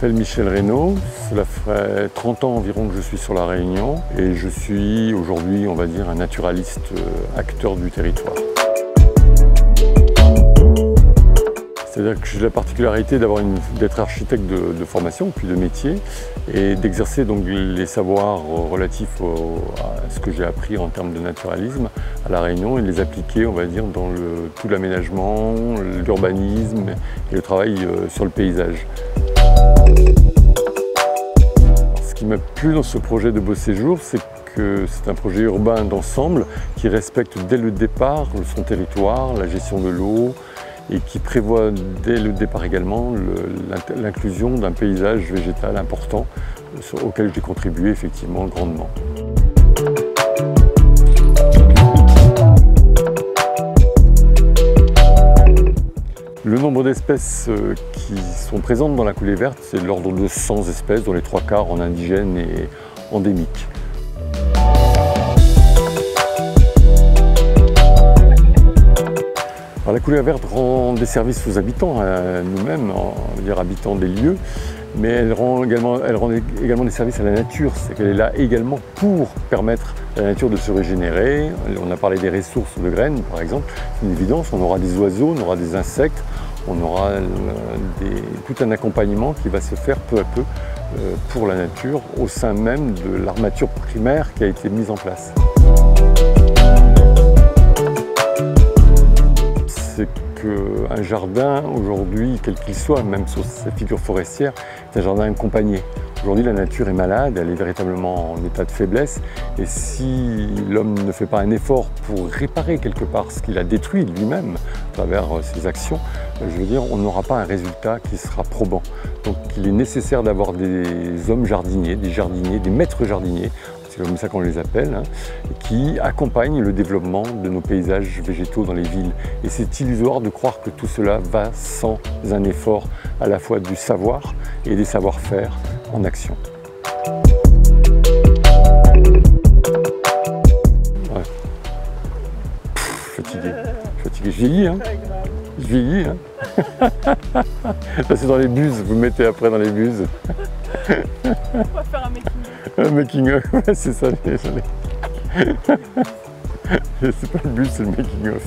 m'appelle Michel Reynaud, cela fait 30 ans environ que je suis sur La Réunion et je suis aujourd'hui, on va dire, un naturaliste acteur du territoire. C'est-à-dire que j'ai la particularité d'être architecte de formation, puis de métier, et d'exercer donc les savoirs relatifs à ce que j'ai appris en termes de naturalisme à La Réunion et de les appliquer, on va dire, dans tout l'aménagement, l'urbanisme et le travail sur le paysage. Ce qui m'a plu dans ce projet de beau séjour, c'est que c'est un projet urbain d'ensemble qui respecte dès le départ son territoire, la gestion de l'eau, et qui prévoit dès le départ également l'inclusion d'un paysage végétal important auquel j'ai contribué effectivement grandement. Le nombre d'espèces qui sont présentes dans la coulée verte, c'est de l'ordre de 100 espèces, dont les 3/4 en indigènes et endémiques. Alors, la coulée verte rend des services aux habitants, à nous-mêmes, on va dire habitants des lieux, mais elle rend également des services à la nature, c'est qu'elle est là également pour permettre à la nature de se régénérer. On a parlé des ressources de graines, par exemple, c'est une évidence, on aura des oiseaux, on aura des insectes, on aura tout un accompagnement qui va se faire peu à peu pour la nature au sein même de l'armature primaire qui a été mise en place. C'est qu'un jardin, aujourd'hui, quel qu'il soit, même sur sa figure forestière, est un jardin accompagné. Aujourd'hui, la nature est malade, elle est véritablement en état de faiblesse. Et si l'homme ne fait pas un effort pour réparer quelque part ce qu'il a détruit lui-même à travers ses actions, je veux dire, on n'aura pas un résultat qui sera probant. Donc il est nécessaire d'avoir des hommes jardiniers, des maîtres jardiniers, c'est comme ça qu'on les appelle, hein, qui accompagnent le développement de nos paysages végétaux dans les villes. Et c'est illusoire de croire que tout cela va sans un effort à la fois du savoir et des savoir-faire en action. Ouais. Fatigué, je vieillis, hein. Je vieillis, hein. Ça c'est dans les buses, vous le mettez après dans les buses. On va faire un making-of. Un making-of, ouais, c'est ça. C'est pas le but, c'est le making-of.